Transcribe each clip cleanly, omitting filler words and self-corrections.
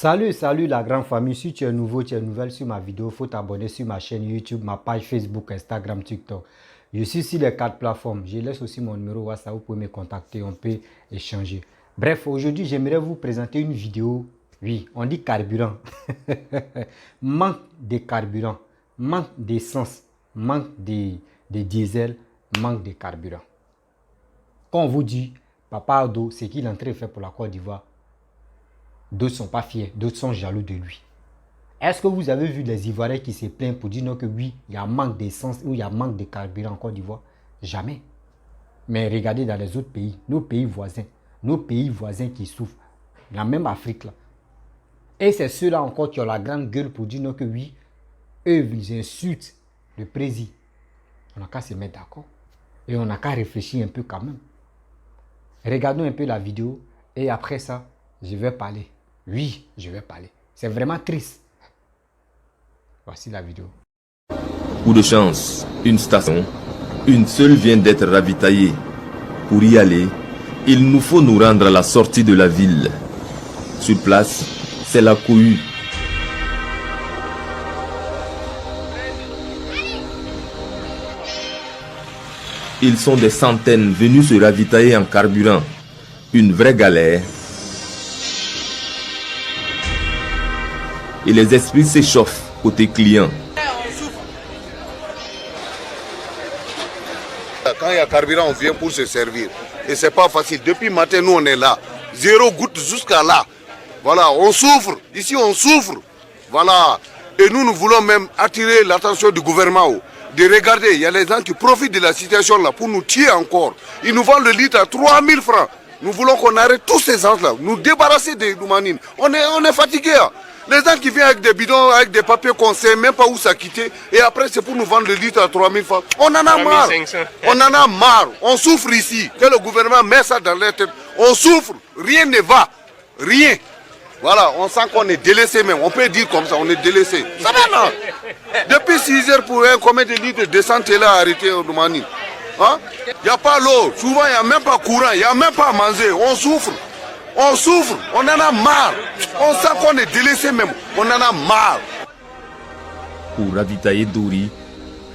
Salut la grande famille. Si tu es nouveau, tu es nouvelle sur ma vidéo, il faut t'abonner sur ma chaîne YouTube, ma page Facebook, Instagram, TikTok. Je suis sur les 4 plateformes. Je laisse aussi mon numéro WhatsApp, vous pouvez me contacter, on peut échanger. Bref, aujourd'hui, j'aimerais vous présenter une vidéo. Oui, on dit carburant. Manque de carburant, manque d'essence, manque de diesel, manque de carburant. Quand on vous dit, Papa Ado, ce qu'il est en train de faire pour la Côte d'Ivoire, d'autres ne sont pas fiers, d'autres sont jaloux de lui. Est-ce que vous avez vu les Ivoiriens qui se plaignent pour dire non que oui, il y a un manque d'essence ou il y a un manque de carburant en Côte d'Ivoire? Jamais. Mais regardez dans les autres pays, nos pays voisins qui souffrent, la même Afrique là. Et c'est ceux-là encore qui ont la grande gueule pour dire non que oui, eux ils insultent le président. On n'a qu'à se mettre d'accord. Et on n'a qu'à réfléchir un peu quand même. Regardons un peu la vidéo et après ça, je vais parler. Oui, je vais parler. C'est vraiment triste. Voici la vidéo. Coup de chance, une station, une seule vient d'être ravitaillée. Pour y aller, il nous faut nous rendre à la sortie de la ville. Sur place, c'est la cohue. Ils sont des centaines venus se ravitailler en carburant. Une vraie galère. Et les esprits s'échauffent côté client. Quand il y a carburant, on vient pour se servir. Et c'est pas facile. Depuis le matin, nous, on est là. 0 goutte jusqu'à là. Voilà, on souffre. Ici, on souffre. Voilà. Et nous voulons même attirer l'attention du gouvernement. De regarder, il y a les gens qui profitent de la situation là pour nous tuer encore. Ils nous vendent le litre à 3000 francs. Nous voulons qu'on arrête tous ces gens-là, nous débarrasser des Doumanines. On est fatigués. Hein. Les gens qui viennent avec des bidons, avec des papiers qu'on ne sait même pas où ça quitter. Et après, c'est pour nous vendre le litre à 3000 francs. On en a marre. On en a marre. On souffre ici. Que le gouvernement met ça dans leur tête. On souffre. Rien ne va. Rien. Voilà, on sent qu'on est délaissé même. On peut dire comme ça, on est délaissé. Ça va non? Depuis 6 heures pour un combien de litres de descente là arrêté au Doumani. Hein? Il n'y a pas l'eau. Souvent, il n'y a même pas courant. Il n'y a même pas à manger. On souffre. On souffre. On en a marre. On sent qu'on est délaissé même. On en a marre. Pour ravitailler Dori,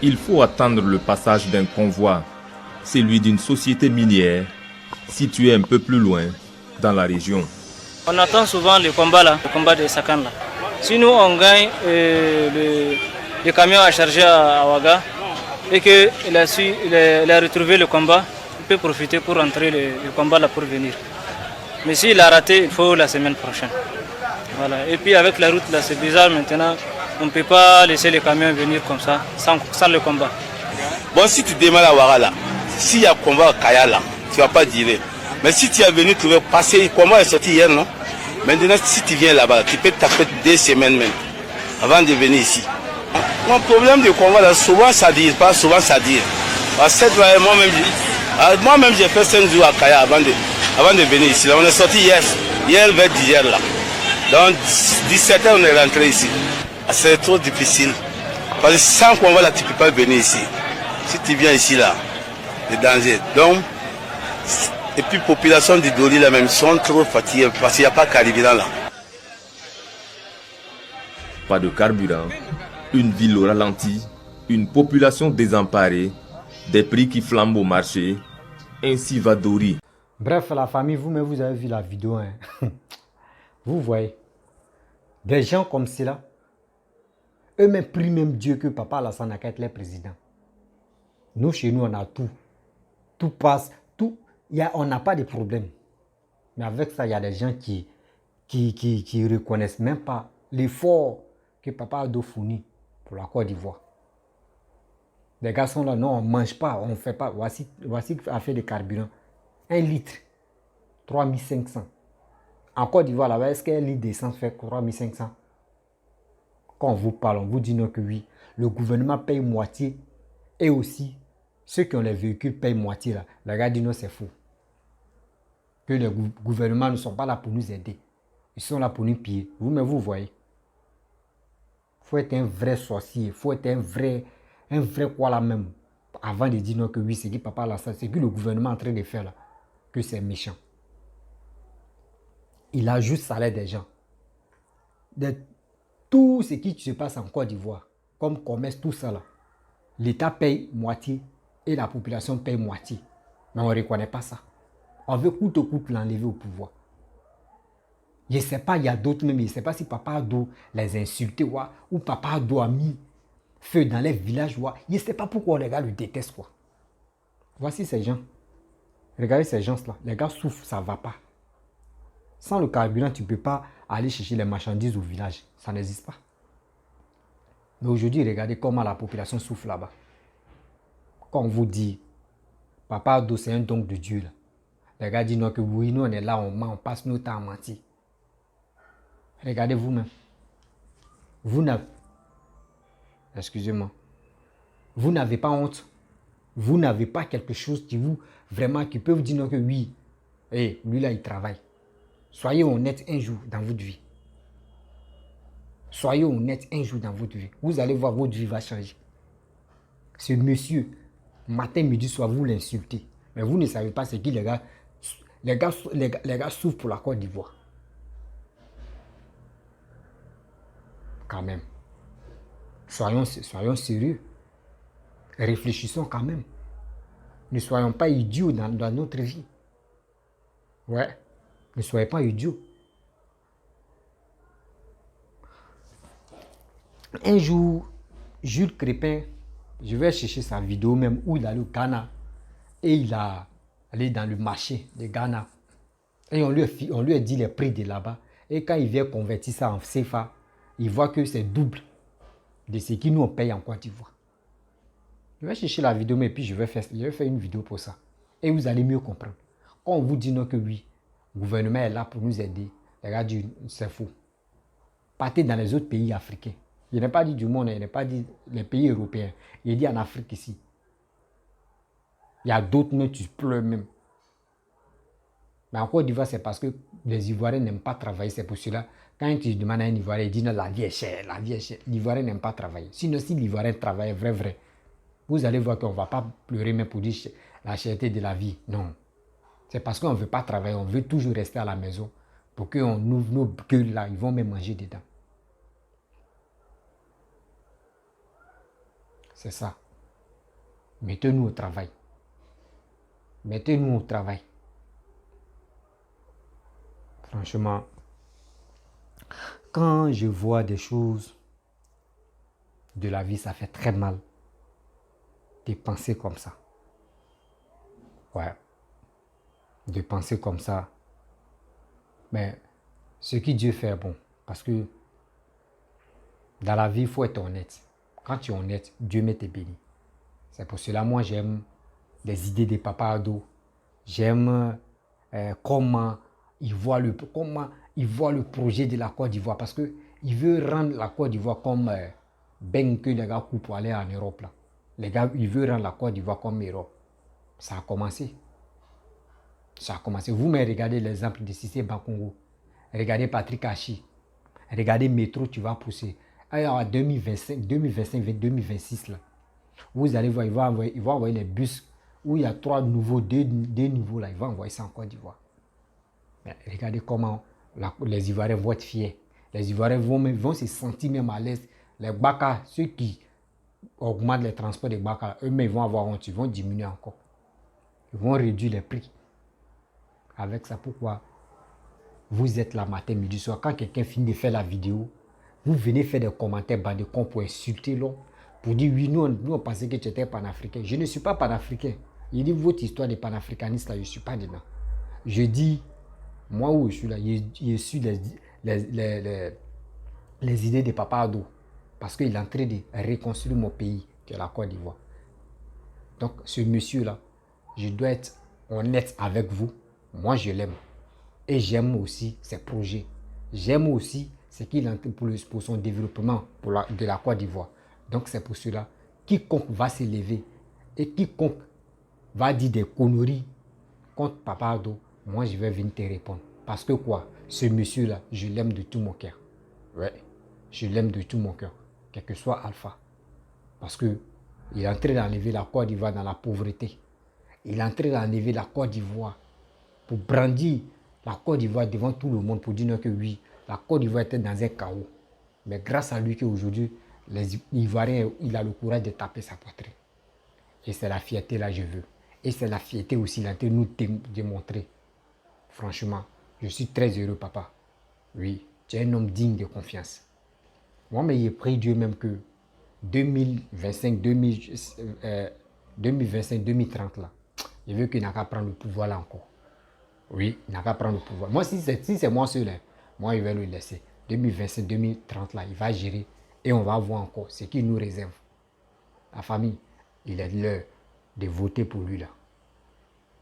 il faut attendre le passage d'un convoi, celui d'une société minière, située un peu plus loin dans la région. On attend souvent le combat là, le combat de Sakan là. Si nous on gagne le camion à charger à Ouaga et qu'il a retrouvé le combat, il peut profiter pour entrer le combat là pour venir. Mais s'il a raté, il faut la semaine prochaine. Voilà. Et puis avec la route là, c'est bizarre maintenant, on ne peut pas laisser les camions venir comme ça, sans le combat. Bon, si tu démarres à Ouaga là, s'il y a combat à Kaya là, tu ne vas pas dire. Mais si tu es venu, tu veux passer, comment est sorti hier, non? Maintenant, si tu viens là-bas, tu peux taper 2 semaines même, avant de venir ici. Mon problème de combat, là, souvent ça dit, pas souvent ça dit. Moi-même, j'ai fait 5 jours à Kaya avant de venir ici. Là, on est sorti hier vers 10 h là. Donc, 17 h on est rentré ici. C'est trop difficile. Parce que sans combat, là, tu ne peux pas venir ici. Si tu viens ici, là, c'est danger. Donc, et puis, la population de Dori, là même, sont trop fatigués parce qu'il n'y a pas de carburant là. Pas de carburant, une ville au ralenti, une population désemparée, des prix qui flambent au marché, ainsi va Dori. Bref, la famille, vous-même, vous avez vu la vidéo. Hein. Vous voyez, des gens comme cela, eux-mêmes prient même Dieu que Papa Alassane n'a qu'à être le président. Nous, chez nous, on a tout. Tout passe, tout. On n'a pas de problème. Mais avec ça, il y a des gens qui reconnaissent même pas l'effort que Papa Ado fournit pour la Côte d'Ivoire. Les gars sont là, non, on ne mange pas, on ne fait pas. Voici affaire de carburant. 1 litre, 3500. En Côte d'Ivoire, là-bas, est-ce qu'un litre d'essence fait 3500? Quand on vous parle, on vous dit non que oui. Le gouvernement paye moitié et aussi ceux qui ont les véhicules payent moitié là. Les gars disent non, c'est faux. Que les gouvernements ne sont pas là pour nous aider. Ils sont là pour nous piller. Vous-même, vous voyez. Il faut être un vrai sorcier. Il faut être un vrai quoi là même. Avant de dire non que oui, c'est qui Papa Alassane, c'est que le gouvernement est en train de faire là. Que c'est méchant. Il ajoute le salaire des gens. de tout ce qui se passe en Côte d'Ivoire, comme commerce, tout ça là, l'État paye moitié et la population paye moitié. Mais on ne reconnaît pas ça. On veut coûte que coûte l'enlever au pouvoir. Je ne sais pas, il y a d'autres même, je ne sais pas si Papa Ado les insultait ou Papa Ado a mis feu dans les villages. Je ne sais pas pourquoi les gars le détestent. Quoi. Voici ces gens. Regardez ces gens-là. Les gars souffrent, ça ne va pas. Sans le carburant, tu ne peux pas aller chercher les marchandises au village. Ça n'existe pas. Mais aujourd'hui, regardez comment la population souffre là-bas. Quand on vous dit, Papa Ado, c'est un don de Dieu. Là. Les gars disent non, que oui, nous on est là, on ment, on passe notre temps à mentir. Regardez vous-même. Vous n'avez... Excusez-moi. Vous n'avez pas honte. Vous n'avez pas quelque chose qui vous... Vraiment, qui peut vous dire non, que oui. Hey, lui là, il travaille. Soyez honnête un jour dans votre vie. Soyez honnête un jour dans votre vie. Vous allez voir, votre vie va changer. Ce monsieur, matin, midi, soir, vous l'insultez. Mais vous ne savez pas ce qui les gars souffrent pour la Côte d'Ivoire. Quand même. Soyons sérieux. Réfléchissons quand même. Ne soyons pas idiots dans notre vie. Ouais. Ne soyez pas idiots. Un jour, Jules Crépin, je vais chercher sa vidéo même où il allait au Ghana. Et il a allé dans le marché de Ghana. Et on lui a dit les prix de là-bas. Et quand il vient convertir ça en CFA, il voit que c'est double de ce que nous on paye en Côte d'Ivoire. Je vais chercher la vidéo, mais puis je vais faire une vidéo pour ça. Et vous allez mieux comprendre. Quand on vous dit non que oui, le gouvernement est là pour nous aider, les gars disent c'est faux. Partez dans les autres pays africains. Il n'est pas dit du monde, il n'est pas dit les pays européens. Il dit en Afrique ici. Il y a d'autres, mais tu pleures même. Mais en Côte d'Ivoire, c'est parce que les Ivoiriens n'aiment pas travailler. C'est pour cela, quand tu demandes à un Ivoirien, il dit non, la vie est chère, la vie est chère. L'Ivoirien n'aime pas travailler. Sinon, si l'Ivoirien travaille vrai, vous allez voir qu'on ne va pas pleurer même pour dire la cherté de la vie. Non. C'est parce qu'on ne veut pas travailler, on veut toujours rester à la maison pour qu'on ouvre nos gueules là, ils vont même manger dedans. C'est ça. Mettez-nous au travail. Mettez-nous au travail. Franchement, quand je vois des choses de la vie, ça fait très mal de penser comme ça. Ouais. De penser comme ça. Mais ce que Dieu fait est bon. Parce que dans la vie, il faut être honnête. Quand tu es honnête, Dieu met tes bénis. C'est pour cela, moi, j'aime les idées de Papa Ado. J'aime comment il voit le projet de la Côte d'Ivoire. Parce qu'il veut rendre la Côte d'Ivoire comme ben que les gars coupent pour aller en Europe. Là. Les gars, il veut rendre la Côte d'Ivoire comme Europe. Ça a commencé. Ça a commencé. Vous-même, regardez l'exemple de Cissé Bankongo. Regardez Patrick Hachi. Regardez Métro, tu vas pousser. Alors, en 2025, 2026, là, vous allez voir, il va envoyer les bus où il y a deux niveaux là. Il va envoyer ça en Côte d'Ivoire. Mais regardez comment les Ivoiriens vont être fiers. Les Ivoiriens vont se sentir même à l'aise. Les Baka, ceux qui augmentent les transports des Baka, eux-mêmes vont avoir honte, ils vont diminuer encore. Ils vont réduire les prix. Avec ça, pourquoi vous êtes là matin, midi, soir. Quand quelqu'un finit de faire la vidéo, vous venez faire des commentaires bas de con pour insulter l'homme, pour dire oui, nous on pensait que tu étais panafricain. Je ne suis pas panafricain. Il dit votre histoire de panafricaniste là, je ne suis pas dedans. Je dis, moi où je suis là, je suis les idées de Papa Ado. Parce qu'il est en train de reconstruire mon pays, qui est la Côte d'Ivoire. Donc ce monsieur-là, je dois être honnête avec vous. Moi, je l'aime. Et j'aime aussi ses projets. J'aime aussi ce qu'il a pour son développement de la Côte d'Ivoire. Donc, c'est pour cela, quiconque va se lever et quiconque va dire des conneries contre Papa Ado, moi, je vais venir te répondre. Parce que quoi? Ce monsieur-là, je l'aime de tout mon cœur. Ouais, je l'aime de tout mon cœur. Quel que soit Alpha. Parce qu'il est en train d'enlever la Côte d'Ivoire dans la pauvreté. Il est en train d'enlever la Côte d'Ivoire pour brandir la Côte d'Ivoire devant tout le monde pour dire que oui, La Côte d'Ivoire était dans un chaos. Mais grâce à lui qu'aujourd'hui, les Ivoiriens, il a le courage de taper sa poitrine. Et c'est la fierté là, je veux. Et c'est la fierté aussi là, de nous démontrer. Franchement, je suis très heureux, papa. Oui, tu es un homme digne de confiance. Moi, mais j'ai pris Dieu même que 2025, 2030 là, je veux qu'il n'a qu'à prendre le pouvoir là encore. Oui, il n'a qu'à prendre le pouvoir. Moi, si c'est moi seul, hein, moi, je vais le laisser. 2025, 2030 là, il va gérer et on va voir encore ce qu'il nous réserve. La famille, il est l'heure de voter pour lui là.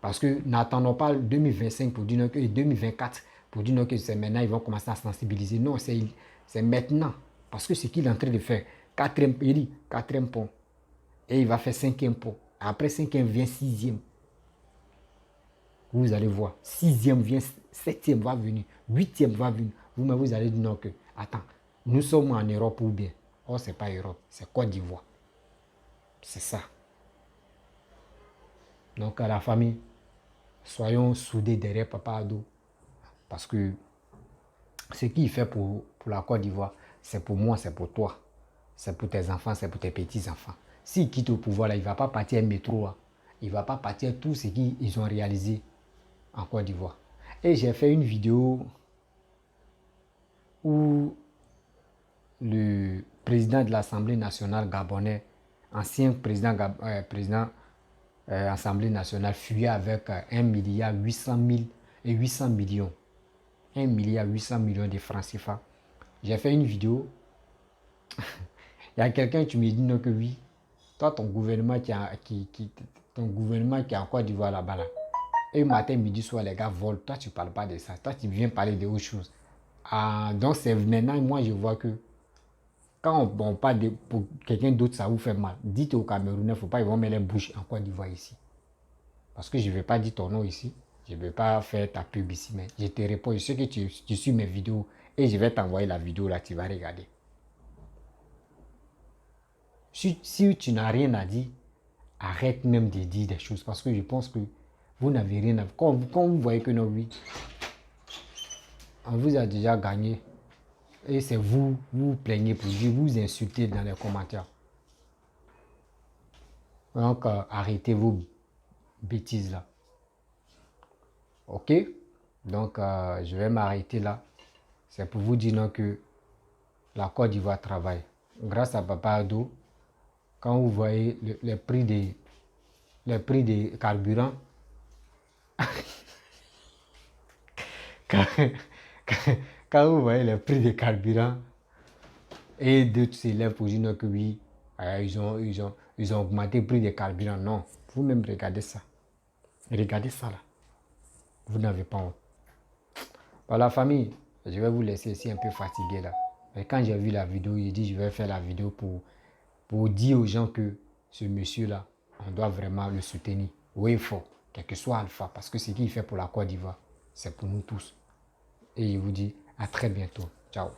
Parce que n'attendons pas 2025 pour dire que 2024 pour dire que c'est maintenant ils vont commencer à sensibiliser. Non, c'est maintenant. Parce que ce qu'il est en train de faire, quatrième pont. Et il va faire cinquième pont. Après cinquième vient sixième. Vous allez voir. Sixième vient, septième va venir. Huitième va venir. Vous-même, vous allez dire non que, attends, nous sommes en Europe ou bien. Oh, c'est pas Europe, c'est Côte d'Ivoire. C'est ça. Donc à la famille, soyons soudés derrière Papa Ado. Parce que ce qu'il fait pour la Côte d'Ivoire, c'est pour moi, c'est pour toi. C'est pour tes enfants, c'est pour tes petits-enfants. S'il quitte au pouvoir, là, il ne va pas partir un métro. Là. Il ne va pas partir tout ce qu'ils ont réalisé en Côte d'Ivoire. Et j'ai fait une vidéo où le président de l'Assemblée nationale gabonais, ancien président Assemblée nationale, fuyait avec 1 milliard 800 millions. 1 milliard 800 millions de francs CFA. J'ai fait une vidéo. Il y a quelqu'un qui me dit non que oui. Toi, ton gouvernement qui est en Côte d'Ivoire là-bas. Là. Et matin, midi, soir, les gars volent. Toi, tu ne parles pas de ça. Toi, tu viens parler d'autre chose. Donc, c'est maintenant, moi, je vois que quand on parle pour quelqu'un d'autre, ça vous fait mal. Dites aux Camerounais, il ne faut pas qu'ils vont mettre les bouches en Côte d'Ivoire ici. Parce que je ne vais pas dire ton nom ici. Je ne vais pas faire ta pub ici. Mais je te réponds. Je sais que tu suis mes vidéos. Et je vais t'envoyer la vidéo là, tu vas regarder. Si tu n'as rien à dire, arrête même de dire des choses. Parce que je pense que vous n'avez rien à dire. Quand vous voyez que non, oui, on vous a déjà gagné. Et c'est vous plaignez pour dire, vous insultez dans les commentaires. Donc, arrêtez vos bêtises là. Ok? Donc, je vais m'arrêter là. C'est pour vous dire non, que la Côte d'Ivoire travaille. Grâce à Papa Ado, quand vous voyez les prix des carburants, quand vous voyez les prix des carburants et d'autres s'élèvent pour dire que oui, ils ont augmenté le prix des carburants. Non, vous-même regardez ça. Regardez ça là. Vous n'avez pas honte. Voilà, famille, je vais vous laisser ici un peu fatigué là. Et quand j'ai vu la vidéo, j'ai dit je vais faire la vidéo pour dire aux gens que ce monsieur-là, on doit vraiment le soutenir. Oui, fort, quel que soit Alpha, parce que ce qu'il fait pour la Côte d'Ivoire, c'est pour nous tous. Et je vous dis à très bientôt. Ciao.